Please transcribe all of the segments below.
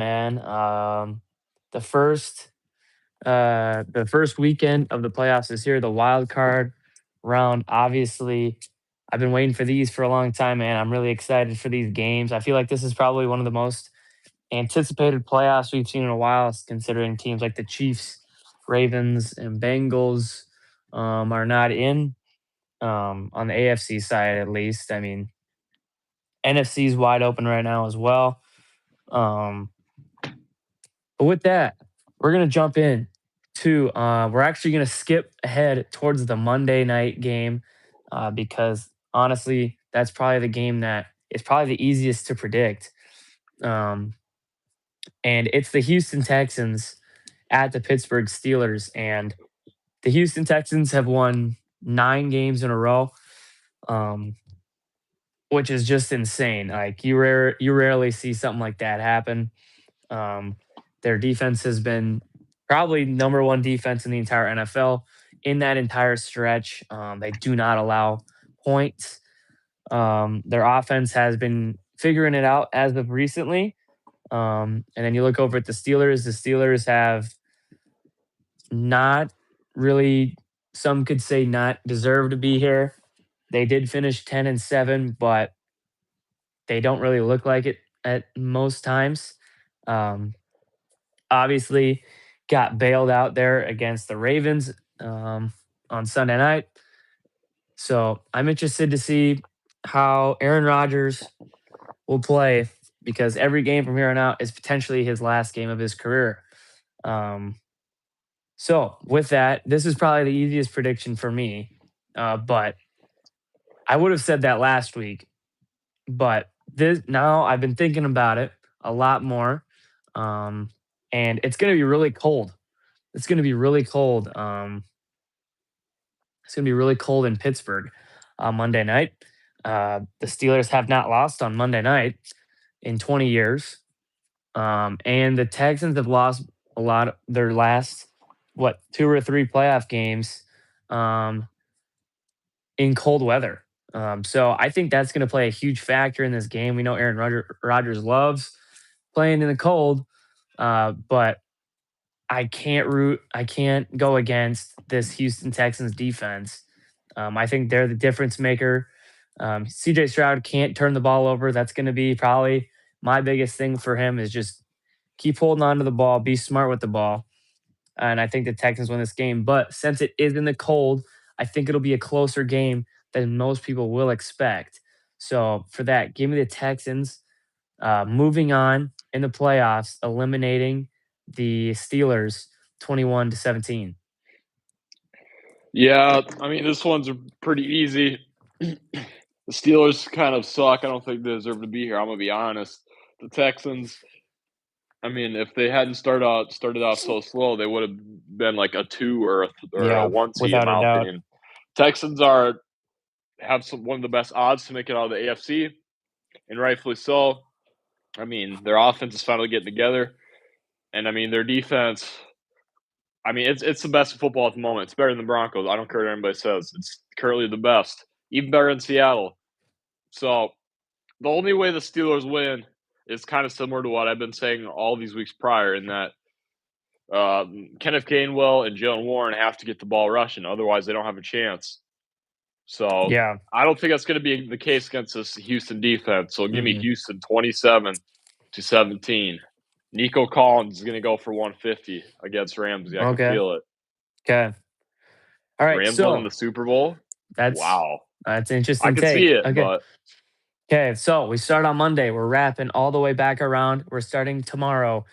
man. The first the first weekend of the playoffs is here. The wild card round, obviously. I've been waiting for these for a long time, man. I'm really excited for these games. I feel like this is probably one of the most anticipated playoffs we've seen in a while, considering teams like the Chiefs, Ravens, and Bengals are not in on the AFC side, at least. I mean, NFC is wide open right now as well. Um, but with that, we're gonna jump in to. We're actually gonna skip ahead towards the Monday night game because honestly, that's probably the game that is probably the easiest to predict. Um, and it's the Houston Texans at the Pittsburgh Steelers, and the Houston Texans have won 9 games in a row. Um, which is just insane. Like you rarely see something like that happen. Um, their defense has been probably number one defense in the entire NFL in that entire stretch. They do not allow points. Their offense has been figuring it out as of recently. And then you look over at the Steelers. The Steelers have not really, some could say, not deserve to be here. They did finish 10-7, but they don't really look like it at most times. Um, Obviously, got bailed out there against the Ravens on Sunday night. So I'm interested to see how Aaron Rodgers will play because every game from here on out is potentially his last game of his career. Um, so with that, this is probably the easiest prediction for me, but I would have said that last week. But this now I've been thinking about it a lot more, um, and it's going to be really cold. It's going to be really cold. It's going to be really cold in Pittsburgh on Monday night. The Steelers have not lost on Monday night in 20 years, and the Texans have lost a lot of their last what 2 or 3 playoff games um, in cold weather. So I think that's going to play a huge factor in this game. We know Rodgers loves playing in the cold, but I can't go against this Houston Texans defense. I think they're the difference maker. CJ Stroud can't turn the ball over. That's going to be probably my biggest thing for him is just keep holding on to the ball, be smart with the ball. And I think the Texans win this game. But since it is in the cold, I think it'll be a closer game than most people will expect. So for that, give me the Texans moving on in the playoffs, eliminating the Steelers 21-17. Yeah, I mean, this one's pretty easy. The Steelers kind of suck. I don't think they deserve to be here. I'm gonna be honest. The Texans, I mean, if they hadn't started off so slow, they would have been like a 2 or a Yeah, 1 seed in without a my doubt. opinion. Texans are have one of the best odds to make it out of the AFC, and rightfully so. I mean, their offense is finally getting together, and I mean their defense. I mean, it's the best in football at the moment. It's better than the Broncos. I don't care what anybody says. It's currently the best, even better than Seattle. So the only way the Steelers win is kind of similar to what I've been saying all these weeks prior, in that Kenneth Gainwell and Jalen Warren have to get the ball rushing, otherwise they don't have a chance. So Yeah. I don't think that's going to be the case against this Houston defense. So give me Mm-mm. Houston 27-17. Nico Collins is going to go for 150 against Ramsey. I can Okay. feel it. Okay. All right. Rams winning So the Super Bowl? that's Wow. that's an I interesting could see take. it, Okay. but Okay. So we start on Monday. We're wrapping all the way back around. We're starting tomorrow,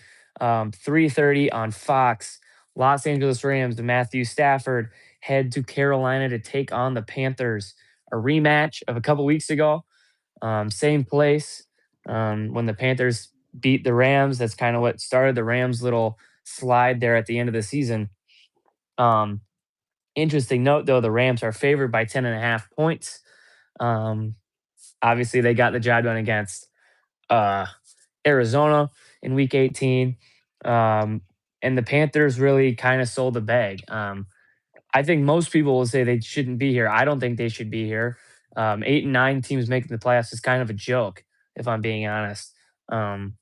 3:30 on Fox. Los Angeles Rams and Matthew Stafford head to Carolina to take on the Panthers. A rematch of a couple weeks ago. Same place when the Panthers beat the Rams. That's kind of what started the Rams' little slide there at the end of the season. Um, Interesting note, though, the Rams are favored by 10.5 points. Um, Obviously, they got the job done against uh, Arizona in Week 18. Um, and the Panthers really kind of sold the bag. I think most people will say they shouldn't be here. I don't think they should be here. 8 and 9 teams making the playoffs is kind of a joke, if I'm being honest. Um,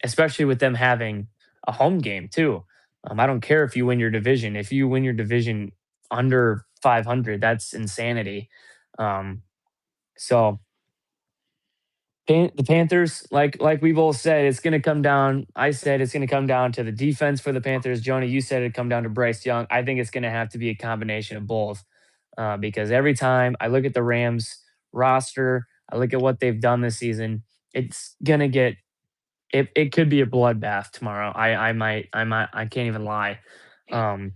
especially with them having a home game too. I don't care if you win your division. If you win your division under 500, that's insanity. Um, so the Panthers, like we both said, it's going to come down. I said it's going to come down to the defense for the Panthers. Joni, you said it'd come down to Bryce Young. I think it's going to have to be a combination of both, because every time I look at the Rams roster, I look at what they've done this season. It's gonna get it could be a bloodbath tomorrow. I can't even lie. Um,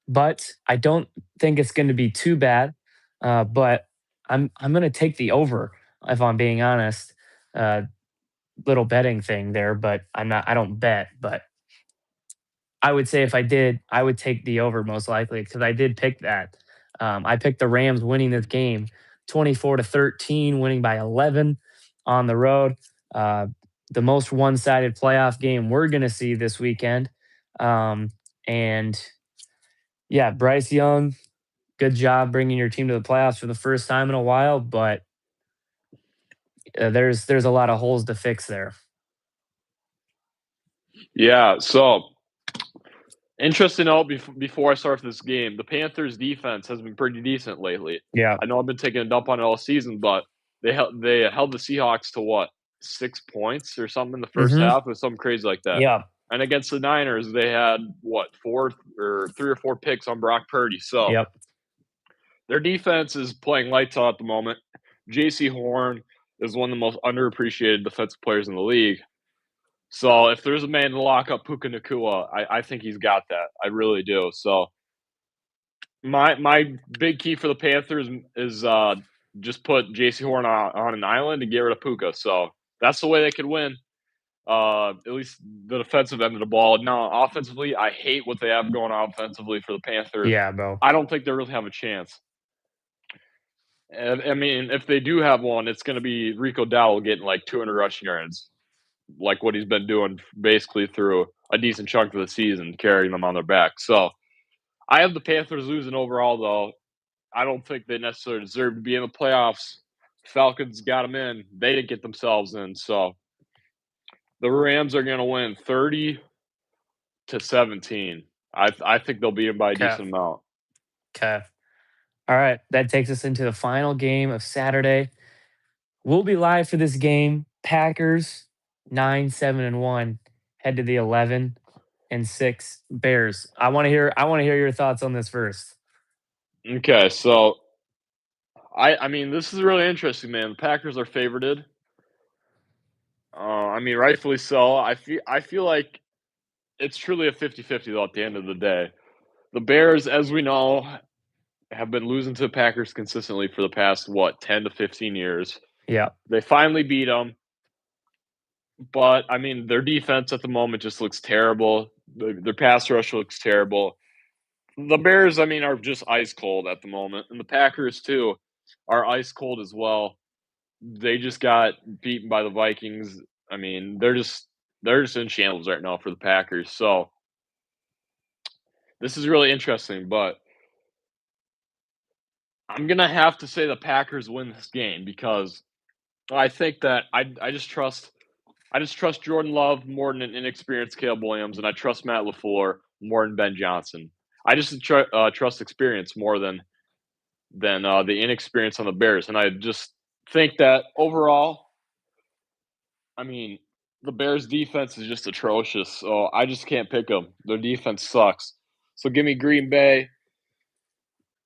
but I don't think it's going to be too bad. But I'm going to take the over if I'm being honest. Uh, Little betting thing there, but I'm not. I don't bet, but I would say if I did, I would take the over most likely because I did pick that. I picked the Rams winning this game, 24-13, winning by 11 on the road. Uh, the most one-sided playoff game we're going to see this weekend. And yeah, Bryce Young, good job bringing your team to the playoffs for the first time in a while, but there's a lot of holes to fix there. Yeah, so interesting note before I start this game, the Panthers defense has been pretty decent lately. Yeah. I know I've been taking a dump on it all season, but they held the Seahawks to what, 6 points or something in the first half or something crazy like that. Yeah. And against the Niners, they had what, 4 or 3 or 4 picks on Brock Purdy. So Yep. their defense is playing lights out at the moment. J.C. Horn is one of the most underappreciated defensive players in the league. So if there's a man to lock up Puka Nacua, I think he's got that. I really do. So my big key for the Panthers is just put J.C. Horn on an island and get rid of Puka. So that's the way they could win. At least the defensive end of the ball. Now, offensively, I hate what they have going on offensively for the Panthers. Yeah, bro. I don't think they really have a chance. I mean, if they do have one, it's going to be Rico Dowdle getting like 200 rushing yards, like what he's been doing basically through a decent chunk of the season, carrying them on their back. So I have the Panthers losing overall, though. I don't think they necessarily deserve to be in the playoffs. Falcons got them in. They didn't get themselves in. So the Rams are going to win 30-17. I think they'll beat them by a decent amount. Okay. All right. That takes us into the final game of Saturday. We'll be live for this game. Packers 9-7-1 head to the 11-6 Bears. I want to hear your thoughts on this first. Okay, so I mean, this is really interesting, man. The Packers are favorited. I mean, rightfully so. I feel like it's truly a 50-50 though at the end of the day. The Bears, as we know, have been losing to the Packers consistently for the past 10 to 15 years. Yeah. They finally beat them. But I mean, their defense at the moment just looks terrible. Their pass rush looks terrible. The Bears, I mean, are just ice cold at the moment, and the Packers too are ice cold as well. They just got beaten by the Vikings. I mean, they're just in shambles right now for the Packers. So this is really interesting, but I'm gonna have to say the Packers win this game because I think that I just trust Jordan Love more than an inexperienced Caleb Williams, and I trust Matt LaFleur more than Ben Johnson. I just trust experience more than the inexperience on the Bears, and I just think that overall, I mean, the Bears' defense is just atrocious. So I just can't pick them. Their defense sucks. So give me Green Bay.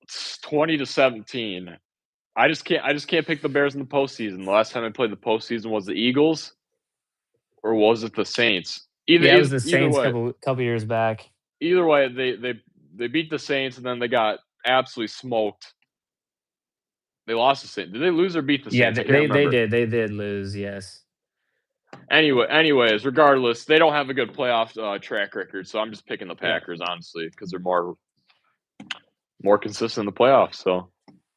It's 20-17. I just can't pick the Bears in the postseason. The last time I played the postseason was the Eagles, or was it the Saints? It was the Saints way, couple years back. Either way, they beat the Saints and then they got absolutely smoked. They lost the Saints. Did they lose or beat the Saints? Yeah, they did. They did lose. Yes. Anyways, regardless, they don't have a good playoff track record, so I'm just picking the Packers honestly because they're more consistent in the playoffs. So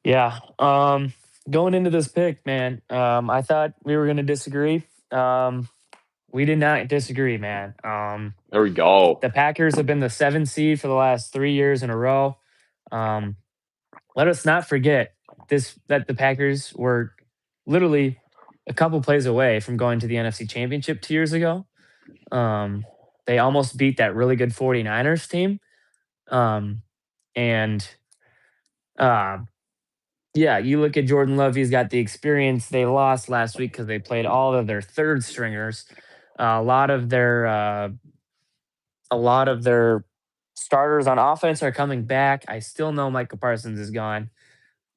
yeah, going into this pick, man, I thought we were going to disagree. We did not disagree, man. There we go. The Packers have been the 7th seed for the last 3 years in a row. Let us not forget that the Packers were literally a couple plays away from going to the NFC Championship 2 years ago. They almost beat that really good 49ers team. And uh, yeah, you look at Jordan Love, he's got the experience. They lost last week because they played all of their third stringers. A lot of their starters on offense are coming back. I still know Michael Parsons is gone,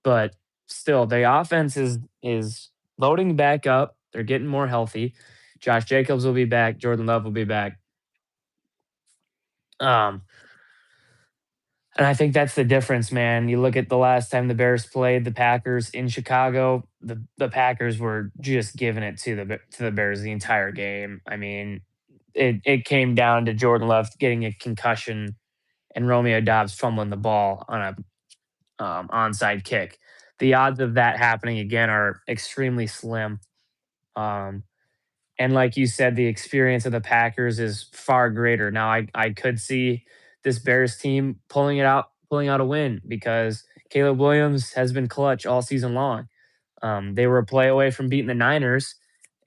but still the offense is loading back up. They're getting more healthy. Josh Jacobs will be back. Jordan Love will be back. Um, and I think that's the difference, man. You look at the last time the Bears played the Packers in Chicago, the Packers were just giving it to the Bears the entire game. I mean, it came down to Jordan Love getting a concussion and Romeo Dobbs fumbling the ball on a onside kick. The odds of that happening again are extremely slim. Um, and like you said, the experience of the Packers is far greater. Now, I could see this Bears team pulling out a win because Caleb Williams has been clutch all season long. They were a play away from beating the Niners,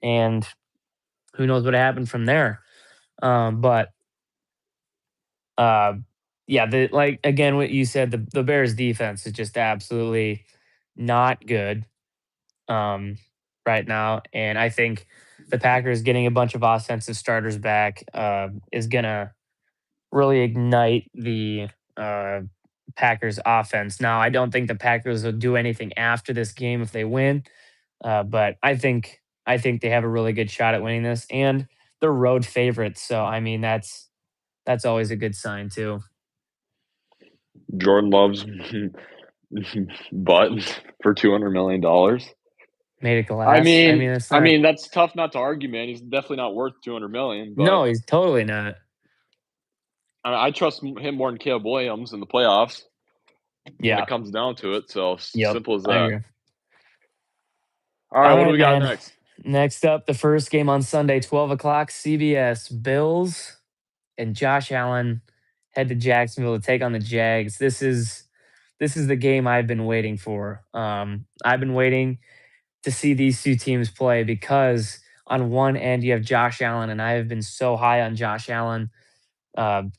and who knows what happened from there. But uh, yeah, like again, what you said, the Bears defense is just absolutely not good right now, and I think the Packers getting a bunch of offensive starters back is gonna really ignite the uh, Packers offense. Now, I don't think the Packers will do anything after this game if they win, but I think they have a really good shot at winning this, and they're road favorites. So I mean that's always a good sign too. Jordan Love's butt for $200 million. Made it glass. I mean, it's I not. mean that's tough not to argue, man. He's definitely not worth 200 million, but No, he's totally not. I trust him more than Caleb Williams in the playoffs when Yeah. it comes down to it. So Yep. simple as I that. agree. All right, All what do right, we got man. next? Next up, the first game on Sunday, 12 o'clock, CBS. Bills and Josh Allen head to Jacksonville to take on the Jags. This is the game I've been waiting for. I've been waiting to see these two teams play because on one end you have Josh Allen, and I have been so high on Josh Allen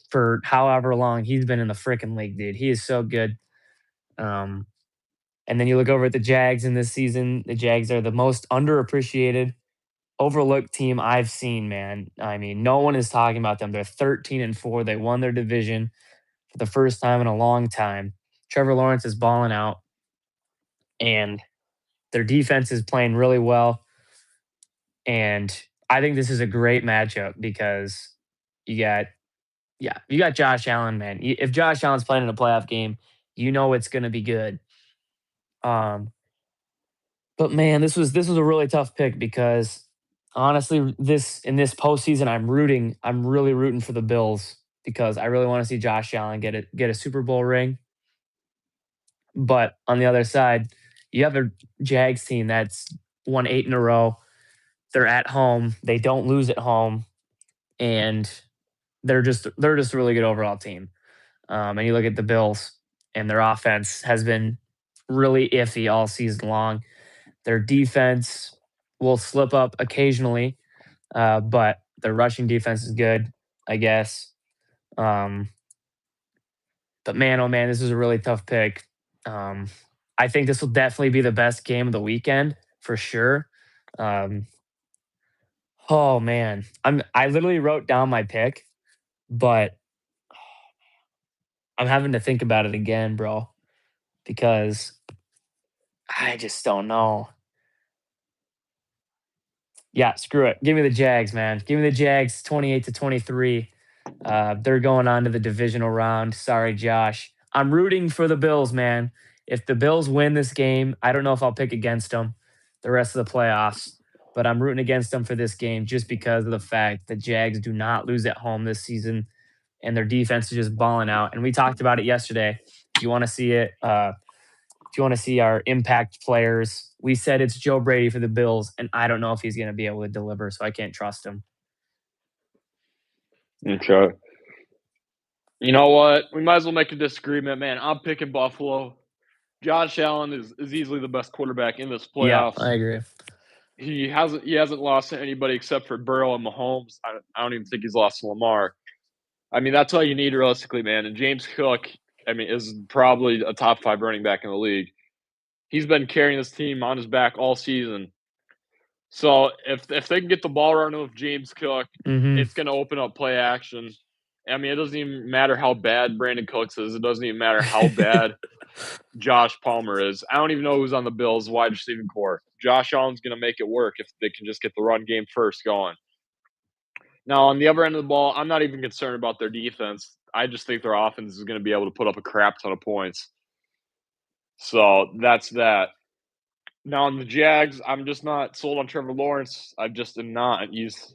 for however long he's been in the freaking league, dude. He is so good. Um, and then you look over at the Jags in this season. The Jags are the most underappreciated, overlooked team I've seen, man. I mean, no one is talking about them. They're 13-4. They won their division for the first time in a long time. Trevor Lawrence is balling out, and their defense is playing really well. And I think this is a great matchup because you got, yeah, you got Josh Allen, man. If Josh Allen's playing in a playoff game, you know it's going to be good. Um, but man, this was a really tough pick because honestly, this in this postseason, I'm really rooting for the Bills because I really want to see Josh Allen get a Super Bowl ring. But on the other side, you have a Jags team that's won 8 in a row. They're at home. They don't lose at home, and they're just a really good overall team. And you look at the Bills, and their offense has been really iffy all season long. Their defense will slip up occasionally, but their rushing defense is good, I guess. Um, but man, oh man, this is a really tough pick. Um, I think this will definitely be the best game of the weekend for sure. Um, oh man, I literally wrote down my pick, but I'm having to think about it again, bro, because I just don't know. Yeah, screw it. Give me the Jags, man. Give me the Jags 28-23. They're going on to the divisional round. Sorry, Josh. I'm rooting for the Bills, man. If the Bills win this game, I don't know if I'll pick against them the rest of the playoffs, but I'm rooting against them for this game just because of the fact that Jags do not lose at home this season and their defense is just balling out. And we talked about it yesterday. If you want to see it, if you want to see our impact players, we said it's Joe Brady for the Bills, and I don't know if he's going to be able to deliver, so I can't trust him. Okay. You know what? We might as well make a disagreement, man. I'm picking Buffalo. Josh Allen is easily the best quarterback in this Yeah, playoffs. I agree. he hasn't lost to anybody except for Burrow and Mahomes. I don't even think he's lost to Lamar. I mean, that's all you need realistically, man. And James Cook, I mean, is probably a top 5 running back in the league. He's been carrying this team on his back all season. So if they can get the ball running with James Cook, Hmm. it's going to open up play action. I mean, it doesn't even matter how bad Brandon Cooks is. It doesn't even matter how bad Josh Palmer is. I don't even know who's on the Bills' wide receiving core. Josh Allen's going to make it work if they can just get the run game first going. Now, on the other end of the ball, I'm not even concerned about their defense. I just think their offense is going to be able to put up a crap ton of points. So that's that. Now, on the Jags, I'm just not sold on Trevor Lawrence. I just am not. He's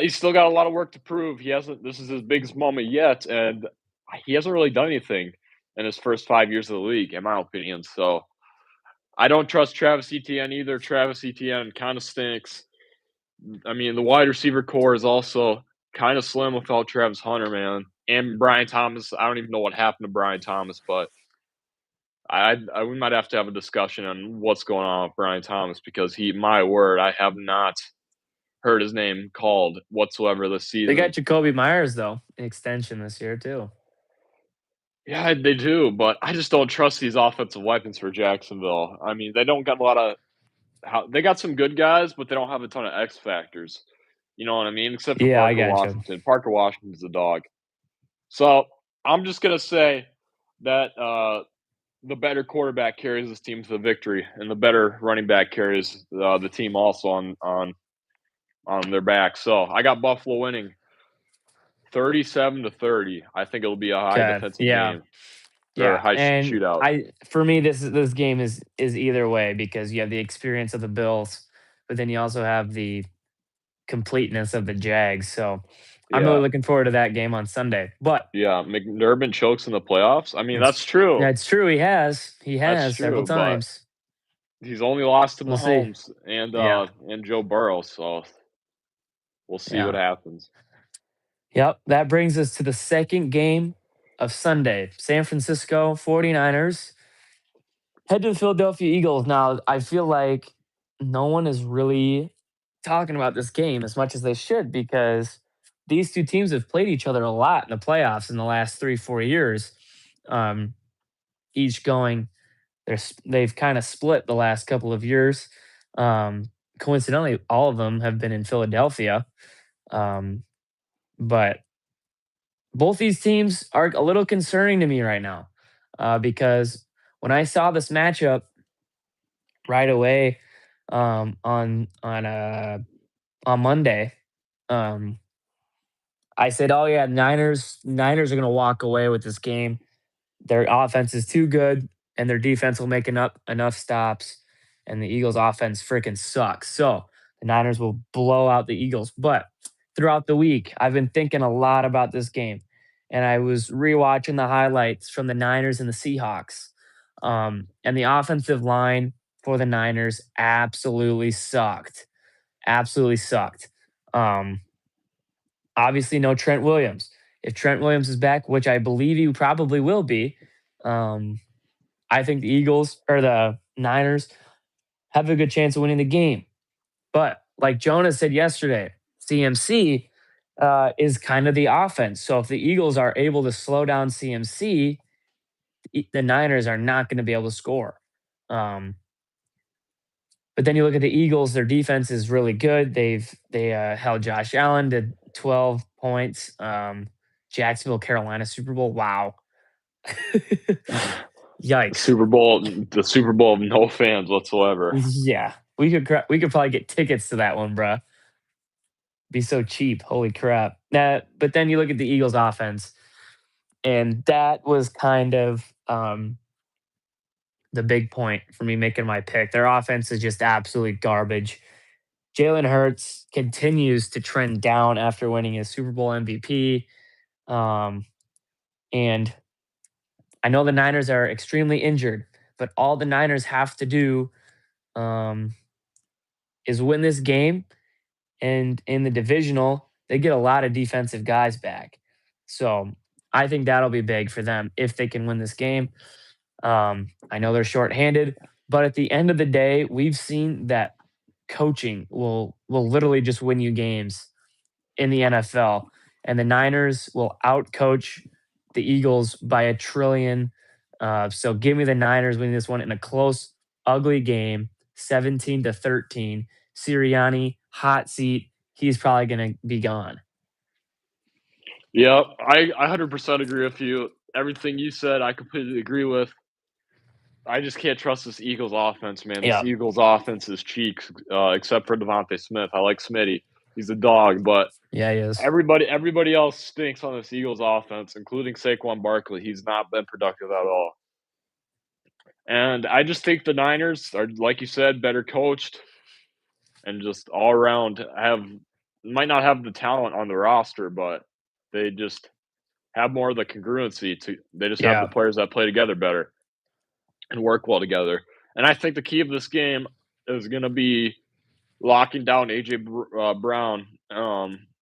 still got a lot of work to prove. He hasn't. This is his biggest moment yet, and he hasn't really done anything in his first 5 years of the league, in my opinion. So I don't trust Travis Etienne either. Travis Etienne kind of stinks. I mean, the wide receiver core is also kind of slim without Travis Hunter, man, and Brian Thomas. I don't even know what happened to Brian Thomas, but we might have to have a discussion on what's going on with Brian Thomas because my word, I have not heard his name called whatsoever this They got season. Jacoby Myers though, an extension this year too. Yeah, they do, but I just don't trust these offensive weapons for Jacksonville. I mean, they don't got a lot of they got some good guys, but they don't have a ton of X factors. You know what I mean? Except for Yeah, I Parker got you. Washington. Parker Washington's a dog. So I'm just gonna say that the better quarterback carries this team to the victory, and the better running back carries the team also on their back. So I got Buffalo winning 37-30. I think it'll be a high Okay. defensive Yeah. game or a Yeah. high And shootout. for me, this game is either way because you have the experience of the Bills, but then you also have the completeness of the Jags. So I'm really Yeah, looking forward to that game on Sunday. But yeah. McNurbin chokes in the playoffs. I mean, it's that's true. that's true. He has. He That's has several true. But times. he's only lost to We'll see. Mahomes Yeah. and Joe Burrow. So we'll see what Yeah. happens. Yep. That brings us to the second game of Sunday. San Francisco 49ers head to the Philadelphia Eagles. Now, I feel like no one is really talking about this game as much as they should because these two teams have played each other a lot in the playoffs in the last 3-4 years. Um, each going, they've kind of split the last couple of years. Coincidentally, all of them have been in Philadelphia. Um, but both these teams are a little concerning to me right now because when I saw this matchup right away on Monday, um, I said, "Oh yeah, Niners are going to walk away with this game. Their offense is too good, and their defense will make enough stops, and the Eagles' offense freaking sucks. So the Niners will blow out the Eagles." But throughout the week, I've been thinking a lot about this game, and I was rewatching the highlights from the Niners and the Seahawks, and the offensive line for the Niners absolutely sucked. Absolutely sucked. Um, Obviously, no Trent Williams. If Trent Williams is back, which I believe he probably will be, um, I think the Eagles or the Niners have a good chance of winning the game. But like Jonah said yesterday, CMC is kind of the offense. So if the Eagles are able to slow down CMC, the Niners are not going to be able to score. Um, but then you look at the Eagles; their defense is really good. They held Josh Allen to 12 points. Jacksonville, Carolina Super Bowl. Wow. Yikes. The Super Bowl of no fans whatsoever. Yeah. We could probably get tickets to that one, bruh. Be so cheap. Holy crap. But then you look at the Eagles offense, and that was kind of the big point for me making my pick. Their offense is just absolutely garbage. Jalen Hurts continues to trend down after winning his Super Bowl MVP. And I know the Niners are extremely injured, but all the Niners have to do um, is win this game. And in the divisional, they get a lot of defensive guys back. So I think that'll be big for them if they can win this game. I know they're shorthanded, But at the end of the day, we've seen that coaching will literally just win you games in the NFL, and the Niners will outcoach the Eagles by a trillion. So give me the Niners winning this one in a close, ugly game, 17-13. Sirianni, hot seat. He's probably going to be gone. Yeah, I 100% agree with you. Everything you said, I completely agree with. I just can't trust this Eagles offense, man. This Yeah, Eagles offense is cheeks, except for Devontae Smith. I like Smitty. He's a dog, but yeah, he is. everybody else stinks on this Eagles offense, including Saquon Barkley. He's not been productive at all. And I just think the Niners are, like you said, better coached and just all around might not have the talent on the roster, but they just have more of the congruency to they just have the Yeah, players that play together better and work well together. And I think the key of this game is going to be locking down Brown.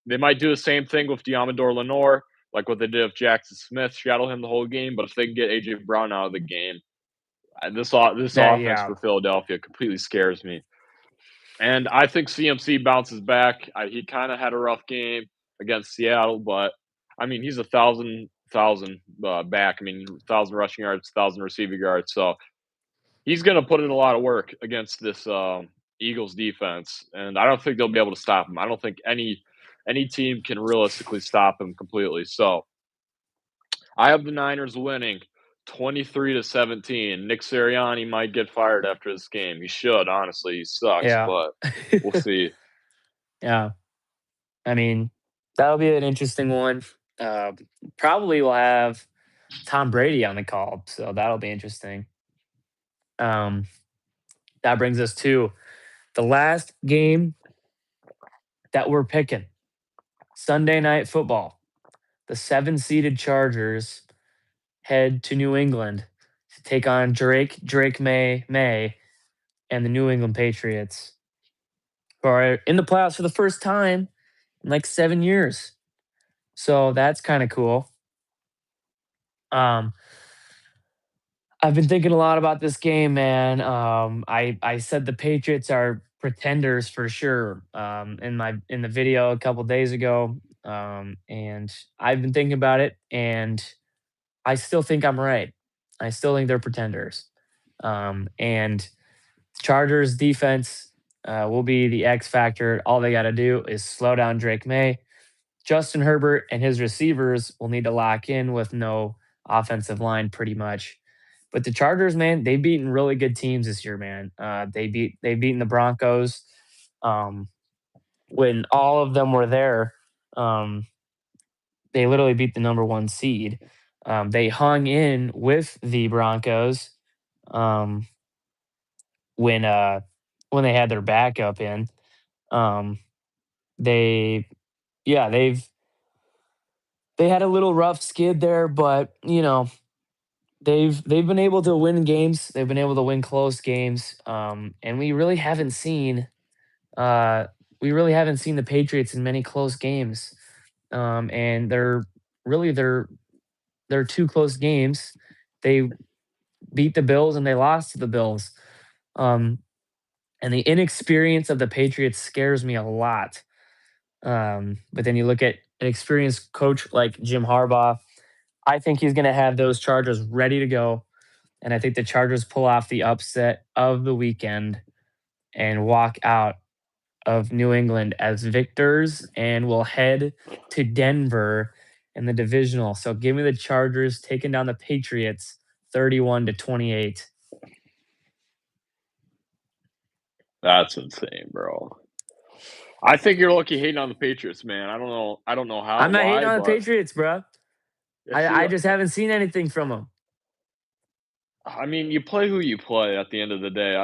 They might do the same thing with Diamondor Lenore, like what they did with Jackson Smith, shadow him the whole game. But if they can get AJ Brown out of the game, this offense yeah, for Philadelphia completely scares me. And I think CMC bounces back. He kind of had a rough game against Seattle, but I mean he's a thousand back. I mean 1,000 rushing yards, 1,000 receiving yards. So he's going to put in a lot of work against this Eagles defense, and I don't think they'll be able to stop him. I don't think any team can realistically stop him completely. So I have the Niners winning 23-17. Nick Sirianni might get fired after this game. He should, honestly. He sucks, yeah. but we'll see. Yeah. I mean, that'll be an interesting one. Uh, Probably will have Tom Brady on the call, so that'll be interesting. Um, that brings us to the last game that we're picking Sunday Night Football. The 7-seeded Chargers head to New England to take on Drake May, and the New England Patriots, who are in the playoffs for the first time in like 7 years. So that's kind of cool. Um, I've been thinking a lot about this game, man. I said the Patriots are pretenders for sure. In the video a couple days ago, and I've been thinking about it, and I still think I'm right. I still think they're pretenders. And Chargers defense will be the X factor. All they got to do is slow down Drake May. Justin Herbert and his receivers will need to lock in with no offensive line pretty much. But the Chargers, man, they've beaten really good teams this year, man. They've beaten the Broncos when all of them were there. Um, they literally beat the number one seed. They hung in with the Broncos um, when when they had their backup in. Um, they they had a little rough skid there, but they've been able to win games. They've been able to win close games, and uh, we really haven't seen the Patriots in many close games. And they're two close games. They beat the Bills and they lost to the Bills. Um, and the inexperience of the Patriots scares me a lot. But then you look at an experienced coach like Jim Harbaugh. I think he's going to have those Chargers ready to go. And I think the Chargers pull off the upset of the weekend and walk out of New England as victors and will head to Denver in the divisional. So give me the Chargers taking down the Patriots 31-28. That's insane, bro. I think you're lucky hating on the Patriots, man. I don't know how, I'm not hating why, on the but Patriots, bro. yes, I you. just haven't seen anything from them. I mean, you play who you play. At the end of the day,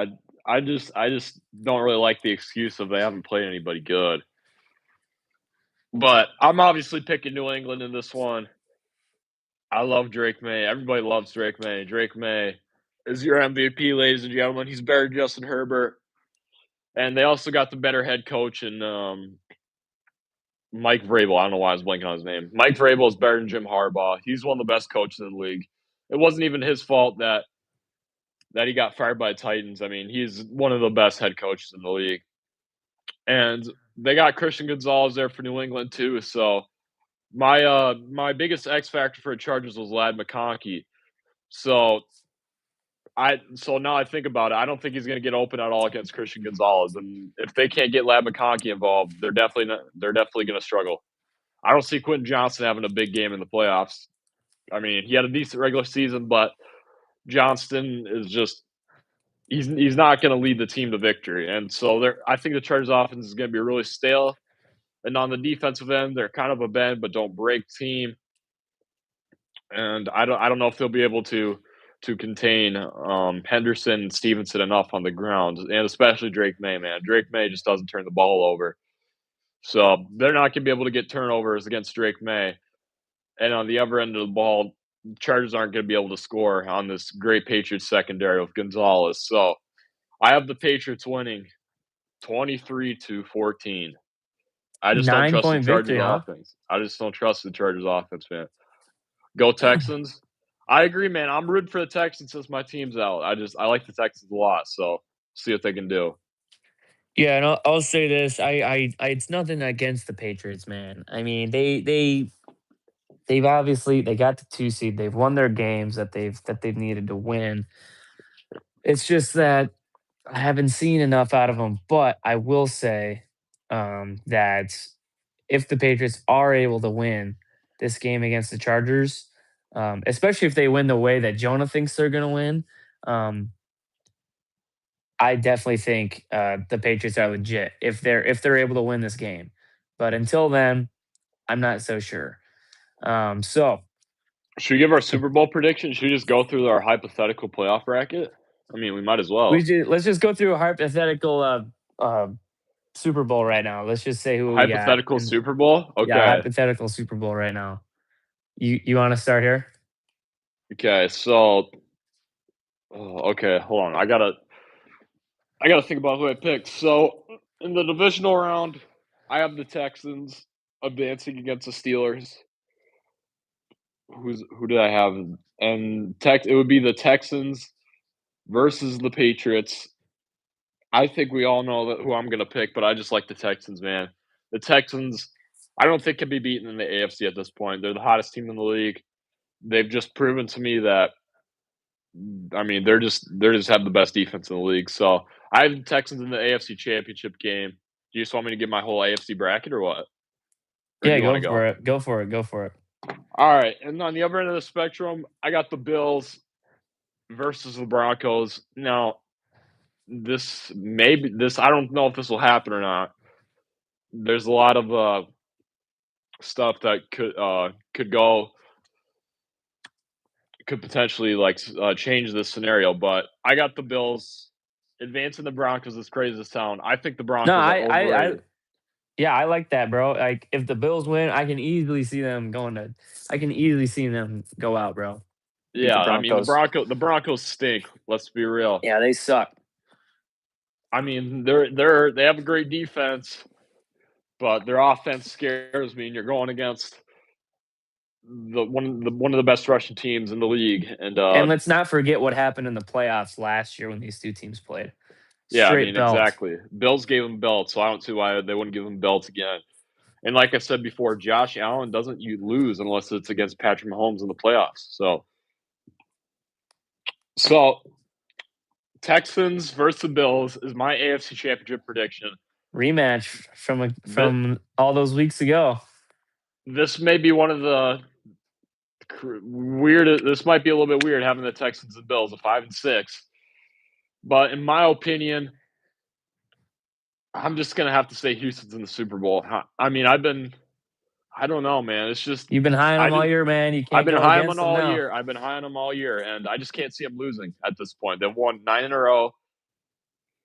I just don't really like the excuse of they haven't played anybody good. But I'm obviously picking New England in this one. I love Drake May. Everybody loves Drake May. Drake May is your MVP, ladies and gentlemen. He's better than Justin Herbert. And they also got the better head coach in Mike Vrabel. I don't know why I was blanking on his name. Mike Vrabel is better than Jim Harbaugh. He's one of the best coaches in the league. It wasn't even his fault that that he got fired by Titans. I mean, he's one of the best head coaches in the league. And they got Christian Gonzalez there for New England too. So my biggest X factor for the Chargers was Lad McConkey. So now I think about it, I don't think he's going to get open at all against Christian Gonzalez. And if they can't get Lad McConkey involved, they're definitely going to struggle. I don't see Quentin Johnston having a big game in the playoffs. I mean, he had a decent regular season, but Johnston is just he's not going to lead the team to victory. And so I think the Chargers offense is going to be really stale. And on the defensive end, they're kind of a bend but don't break team. And I don't know if they'll be able to contain Henderson and Stevenson enough on the ground, and especially Drake May, man. Drake May just doesn't turn the ball over. So they're not going to be able to get turnovers against Drake May. And on the other end of the ball, Chargers aren't going to be able to score on this great Patriots secondary with Gonzalez. So I have the Patriots winning 23-14. I just don't trust the Chargers offense. I just don't trust the Chargers offense, man. Go Texans. I agree, man. I'm rooting for the Texans since my team's out. I like the Texans a lot, so see what they can do. Yeah, and I'll say this. It's nothing against the Patriots, man. I mean, they've obviously they got the 2 seed. They've won their games that they've needed to win. It's just that I haven't seen enough out of them. But I will say that if the Patriots are able to win this game against the Chargers, especially if they win the way that Jonah thinks they're going to win, I definitely think the Patriots are legit if they're able to win this game. But until then, I'm not so sure. So should we give our Super Bowl prediction? Should we just go through our hypothetical playoff bracket? I mean, we might as well. Let's just go through a hypothetical Super Bowl right now. Let's just say who hypothetical Super Bowl. Okay, yeah, hypothetical Super Bowl right now. You want to start here? Okay, so okay, hold on. I gotta think about who I picked. So in the divisional round, I have the Texans advancing against the Steelers. Who did I have? And it would be the Texans versus the Patriots. I think we all know who I'm gonna pick, but I just like the Texans, man. The Texans, I don't think can be beaten in the AFC at this point. They're the hottest team in the league. They've just proven to me that. I mean, they're just have the best defense in the league. So I have the Texans in the AFC Championship game. Do you just want me to get my whole AFC bracket or what? Or yeah, go for it. Go for it. Go for it. All right. And on the other end of the spectrum, I got the Bills versus the Broncos. Now, I don't know if this will happen or not. There's a lot of stuff that could potentially change this scenario, but I got the Bills advancing the Broncos. As crazy as it sounds, I think the Broncos are overrated. I like that, bro. Like if the Bills win, I can easily see them go out, bro. Yeah, I mean the Broncos stink. Let's be real. Yeah, they suck. I mean, they have a great defense, but their offense scares me. And you're going against one of the best rushing teams in the league, and let's not forget what happened in the playoffs last year when these two teams played. Yeah, I mean, exactly. Bills gave them belts, so I don't see why they wouldn't give them belts again. And like I said before, Josh Allen doesn't lose unless it's against Patrick Mahomes in the playoffs. So Texans versus the Bills is my AFC Championship prediction. Rematch from all those weeks ago. This may be one of the weird. This might be a little bit weird having the Texans and Bills at 5-6. But in my opinion, I'm just going to have to say Houston's in the Super Bowl. I mean, I don't know, man. It's just you've been high on them all year, man. I've been high on them all year. I've been high on them all year, and I just can't see them losing at this point. They've won 9 in a row,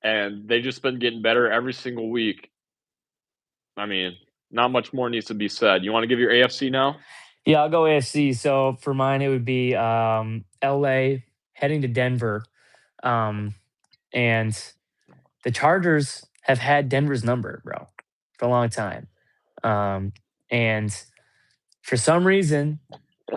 and they've just been getting better every single week. I mean, not much more needs to be said. You want to give your AFC now? Yeah, I'll go AFC. So for mine, it would be LA heading to Denver. And the Chargers have had Denver's number, bro, for a long time. And for some reason,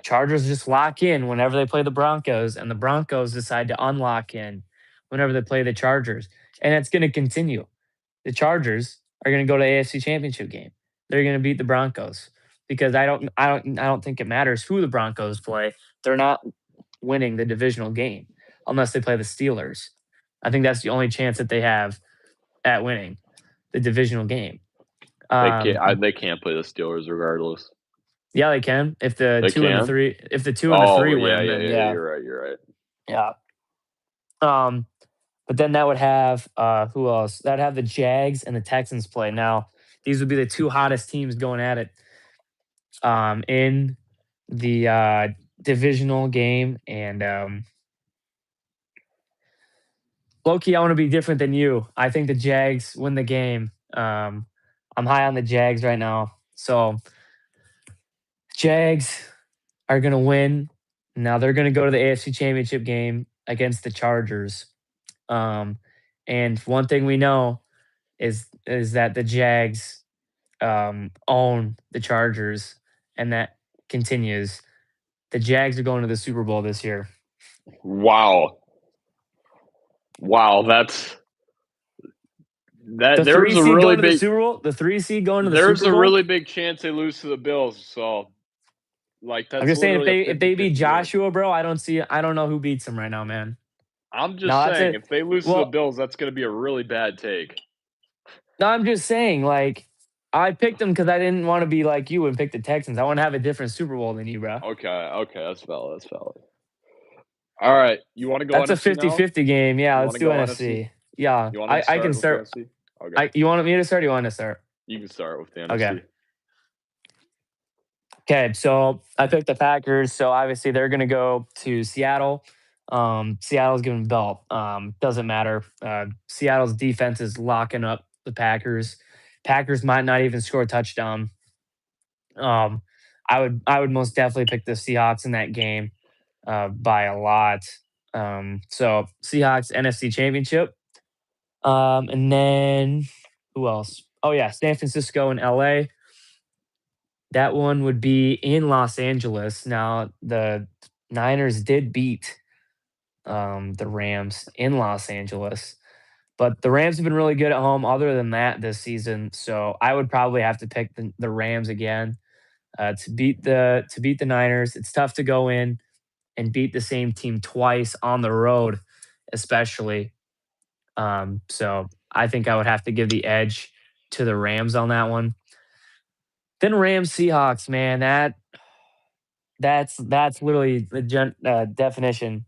Chargers just lock in whenever they play the Broncos, and the Broncos decide to unlock in whenever they play the Chargers. And it's going to continue. The Chargers are going to go to AFC Championship game. They're going to beat the Broncos because I don't think it matters who the Broncos play. They're not winning the divisional game unless they play the Steelers. I think that's the only chance that they have at winning the divisional game. They can't play the Steelers regardless. Yeah, they can. If the They two and the can? three, if the two and the three yeah, win, yeah, then yeah. yeah, You're right. yeah. But then that would have who else? That'd have the Jags and the Texans play. Now, these would be the two hottest teams going at it in the divisional game. And low-key, I want to be different than you. I think the Jags win the game. I'm high on the Jags right now. So Jags are going to win. Now they're going to go to the AFC Championship game against the Chargers. And one thing we know is that the Jags own the Chargers, and that continues. The Jags are going to the Super Bowl this year. Wow, that's that. The There's three a seed really going to the big. Super Bowl. The 3 seed going to the Super There's Bowl. a really big chance they lose to the Bills. So, like, that's I'm just saying, literally if they beat 50-50 game. Joshua, bro, I don't know who beats them right now, man. I'm just No, that's saying, it. if they lose to the Bills, that's going to be a really bad take. No, I'm just saying, like, I picked them because I didn't want to be like you and pick the Texans. I want to have a different Super Bowl than you, bro. Okay, that's valid. All right, you want to go? That's a NFC 50-50 game. Yeah, You let's wanna do go NFC. NFC? Yeah, You want me to I can with start. NFC? Okay, You want me to start? Or you want to start? you can start with the NFC. Okay. Okay, so I picked the Packers. So obviously they're going to go to Seattle. Seattle's giving the belt. Doesn't matter. Seattle's defense is locking up the Packers. Packers might not even score a touchdown. I would most definitely pick the Seahawks in that game by a lot. So Seahawks NFC Championship. And then who else? Oh yeah, San Francisco and LA. That one would be in Los Angeles. Now the Niners did beat the Rams in Los Angeles, but the Rams have been really good at home. Other than that, this season, so I would probably have to pick the Rams again to beat the Niners. It's tough to go in and beat the same team twice on the road, especially. So I think I would have to give the edge to the Rams on that one. Then Rams Seahawks, man, that's literally the definition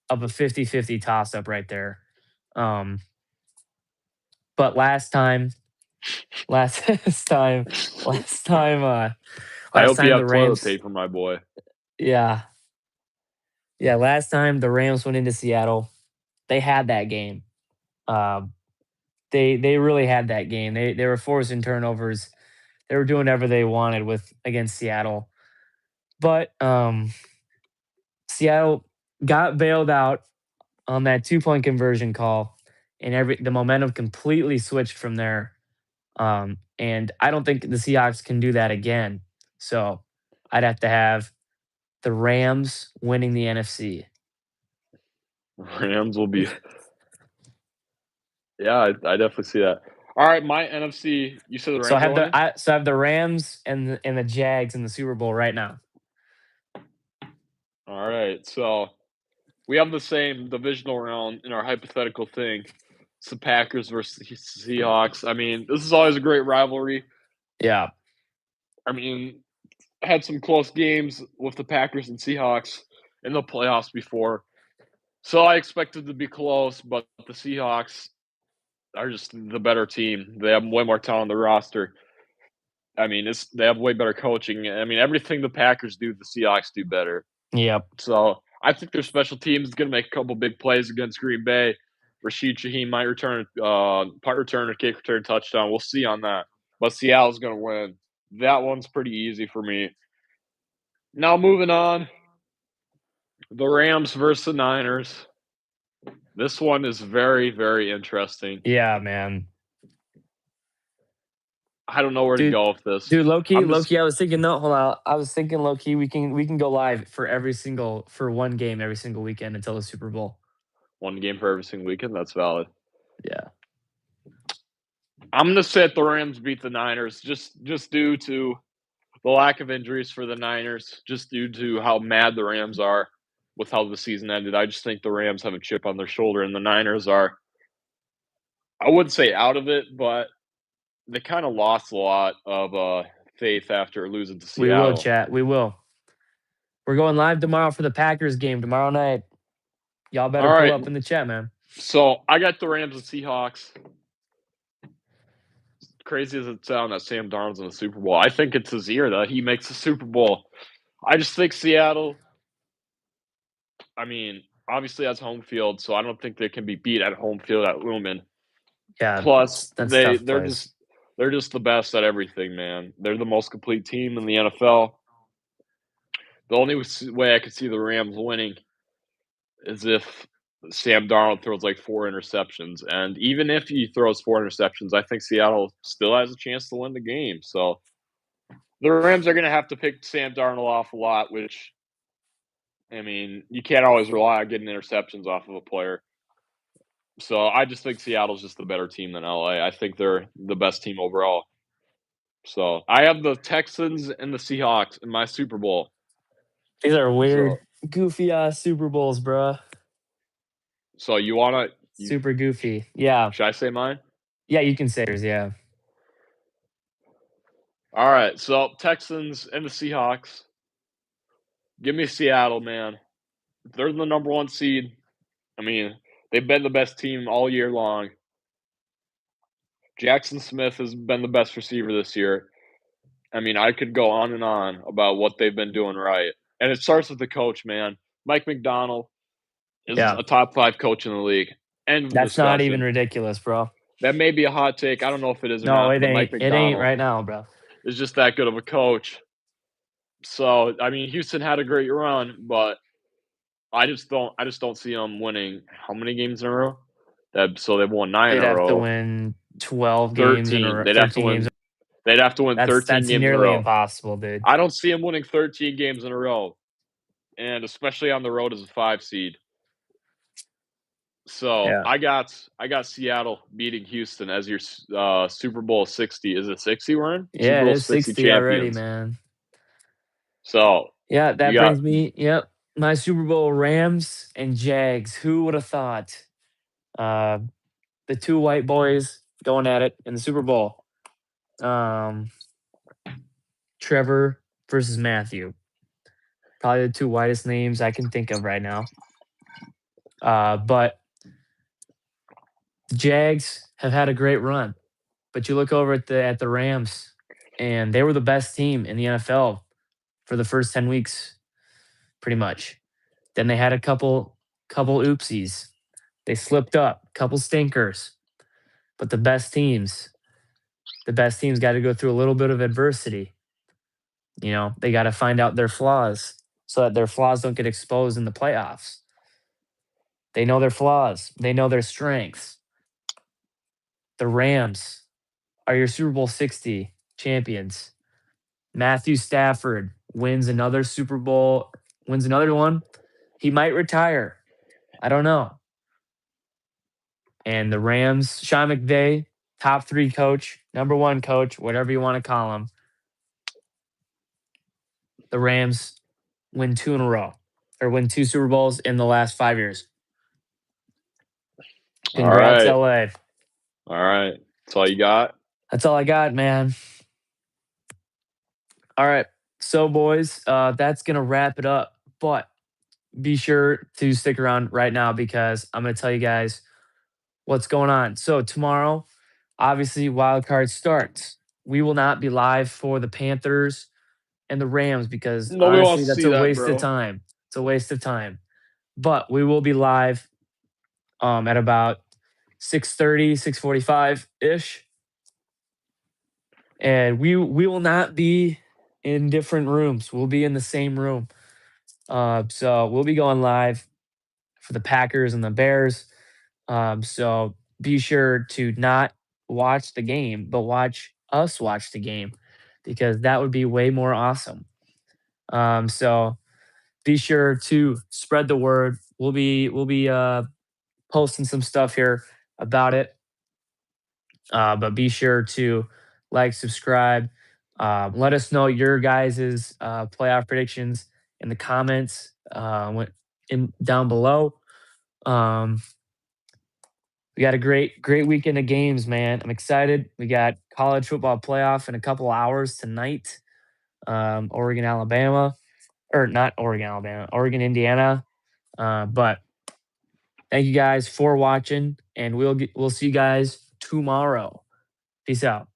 of a 50-50 toss up right there. But last time, I hope you have toilet paper, my boy. Yeah. Yeah, last time the Rams went into Seattle, they had that game. They really had that game. They were forcing turnovers. They were doing whatever they wanted against Seattle. But Seattle got bailed out on that 2-point conversion call, and the momentum completely switched from there. And I don't think the Seahawks can do that again. So I'd have to have the Rams winning the NFC. Rams will be. Yeah, I definitely see that. All right, my NFC. You said the Rams. So I have the Rams and the Jags in the Super Bowl right now. All right, so we have the same divisional round in our hypothetical thing. It's the Packers versus the Seahawks. I mean, this is always a great rivalry. Yeah. I mean, had some close games with the Packers and Seahawks in the playoffs before. So I expected to be close, but the Seahawks are just the better team. They have way more talent on the roster. I mean, they have way better coaching. I mean, everything the Packers do, the Seahawks do better. Yep. So I think their special teams is going to make a couple big plays against Green Bay. Rashid Shaheem might return punt return or kick return touchdown. We'll see on that. But Seattle's going to win. That one's pretty easy for me. Now moving on, the Rams versus the Niners. This one is very, very interesting. Yeah, man. I don't know where to Dude, go with this. Dude, low key, I'm just I was thinking no, hold on. I was thinking low key, we can go live for one game every single weekend until the Super Bowl. one game for every single weekend. That's valid. Yeah. I'm gonna say the Rams beat the Niners just due to the lack of injuries for the Niners, just due to how mad the Rams are with how the season ended. I just think the Rams have a chip on their shoulder, and the Niners are, I wouldn't say out of it, but they kind of lost a lot of faith after losing to We will, Seattle. chat. We will. We're going live tomorrow for the Packers game tomorrow night. Y'all better All pull right. up in the chat, man. So I got the Rams and Seahawks. Crazy as it sounds that Sam Darnold's in the Super Bowl, I think it's his year that he makes the Super Bowl. I just think Seattle, I mean, obviously has home field, so I don't think they can be beat at home field at Lumen. Yeah. Plus, that's they're tough place. just the best at everything, man. They're the most complete team in the NFL. The only way I could see the Rams winning is if Sam Darnold throws like 4 interceptions, and even if he throws 4 interceptions, I think Seattle still has a chance to win the game. So the Rams are going to have to pick Sam Darnold off a lot, which, I mean, you can't always rely on getting interceptions off of a player. So I just think Seattle's just the better team than LA. I think they're the best team overall. So I have the Texans and the Seahawks in my Super Bowl. These are weird, goofy ass Super Bowls, bro. So you want to? Super goofy. Yeah. Should I say mine? Yeah, you can say yours. Yeah. All right. So Texans and the Seahawks. Give me Seattle, man. They're the number 1 seed. I mean, they've been the best team all year long. Jackson Smith has been the best receiver this year. I mean, I could go on and on about what they've been doing right. And it starts with the coach, man. Mike McDonald is Yeah. a top 5 coach in the league. End of That's discussion. not even ridiculous, bro. That may be a hot take. I don't know if it is or No, not. it But ain't. Mike It McDonald ain't right now, bro. is just that good of a coach. So, I mean, Houston had a great run, but I just don't see them winning how many games in a row? So they've won 9 They'd in a have to row. win 12 games in a 13. row. They'd have to 13 games. win. They'd have to win 13 That's games in a nearly row. impossible, dude. I don't see them winning 13 games in a row, and especially on the road as a 5 seed. So Yeah. I got Seattle beating Houston as your Super Bowl 60. Is it 60 we're in? Yeah, Super it Bowl is 60 already, champions. man. So Yeah, that you got brings me. Yep, my Super Bowl Rams and Jags. Who would have thought? The two white boys going at it in the Super Bowl. Trevor versus Matthew. Probably the two whitest names I can think of right now. But the Jags have had a great run. But you look over at the Rams, and they were the best team in the NFL for the first 10 weeks, pretty much. Then they had a couple oopsies. They slipped up, couple stinkers. But the best teams got to go through a little bit of adversity. You know, they got to find out their flaws so that their flaws don't get exposed in the playoffs. They know their flaws, they know their strengths. The Rams are your Super Bowl 60 champions. Matthew Stafford wins another Super Bowl, wins another one. He might retire. I don't know. And the Rams, Sean McVay, top 3 coach, number 1 coach, whatever you want to call him. The Rams win 2 in a row, or win 2 Super Bowls in the last 5 years. Congrats, all LA. All right. That's all you got? That's all I got, man. All right. So, boys, that's going to wrap it up. But be sure to stick around right now because I'm going to tell you guys what's going on. So, tomorrow, obviously, wild card starts. We will not be live for the Panthers and the Rams because Nobody honestly, wants to that's see a that, waste bro. of time. It's a waste of time. But we will be live at about 6:30, 6:45 ish. And we will not be in different rooms. We'll be in the same room. So we'll be going live for the Packers and the Bears. So be sure to not watch the game, but watch us watch the game because that would be way more awesome. So be sure to spread the word. We'll be posting some stuff here about it. But be sure to like, subscribe. Let us know your guys' playoff predictions in the comments down below. We got a great weekend of games, man. I'm excited. We got college football playoff in a couple hours tonight. Oregon, Alabama, or not Oregon, Alabama, Oregon, Indiana. But thank you guys for watching, and we'll see you guys tomorrow. Peace out.